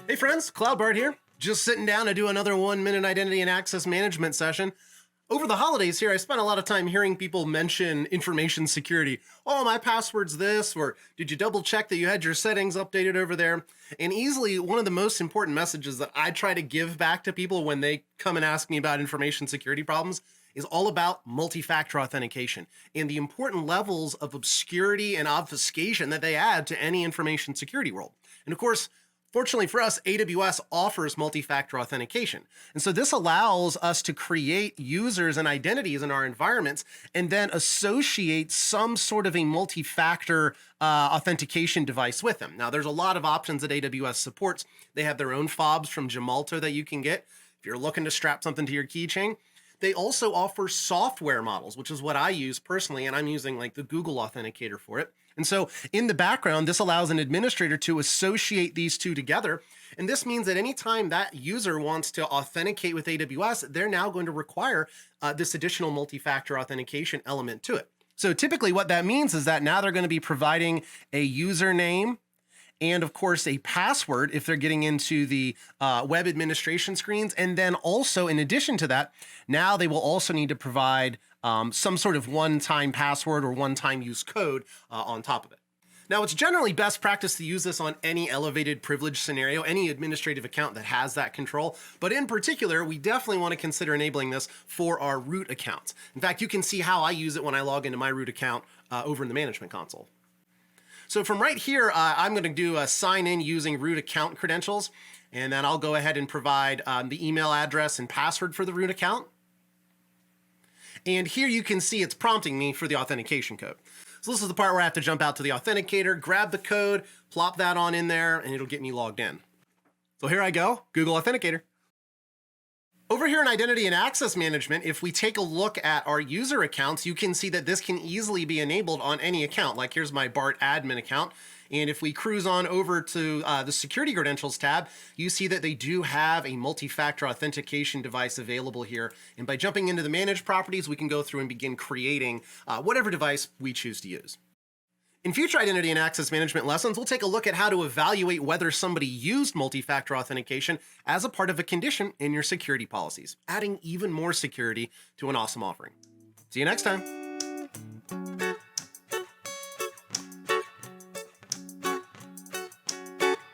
Hey friends, Bart here. Just sitting down to do another 1-minute identity and access management session. Over the holidays here, I spent a lot of time hearing people mention information security. Oh, my password's this, or did you double check that you had your settings updated over there? And easily one of the most important messages that I try to give back to people when they come and ask me about information security problems is all about multi-factor authentication and the important levels of obscurity and obfuscation that they add to any information security role. And of course, fortunately for us, AWS offers multi-factor authentication. And so this allows us to create users and identities in our environments and then associate some sort of a multi-factor authentication device with them. Now, there's a lot of options that AWS supports. They have their own fobs from Gemalto that you can get if you're looking to strap something to your keychain. They also offer software models, which is what I use personally, and I'm using like the Google Authenticator for it. And so in the background, this allows an administrator to associate these two together. And this means that anytime that user wants to authenticate with AWS, they're now going to require this additional multi-factor authentication element to it. So typically what that means is that now they're going to be providing a username and of course a password if they're getting into the web administration screens. And then also in addition to that, now they will also need to provide some sort of one-time password or one-time use code on top of it. Now, it's generally best practice to use this on any elevated privilege scenario, any administrative account that has that control. But in particular, we definitely want to consider enabling this for our root accounts. In fact, you can see how I use it when I log into my root account over in the management console. So from right here, I'm going to do a sign in using root account credentials, and then I'll go ahead and provide the email address and password for the root account. And here you can see it's prompting me for the authentication code. So this is the part where I have to jump out to the authenticator, grab the code, plop that on in there, and it'll get me logged in. So here I go, Google Authenticator. Over here in Identity and Access Management, if we take a look at our user accounts, you can see that this can easily be enabled on any account. Like here's my Bart admin account. And if we cruise on over to the Security Credentials tab, you see that they do have a multi-factor authentication device available here. And by jumping into the Manage properties, we can go through and begin creating whatever device we choose to use. In future Identity and Access Management lessons, we'll take a look at how to evaluate whether somebody used multi-factor authentication as a part of a condition in your security policies, adding even more security to an awesome offering. See you next time.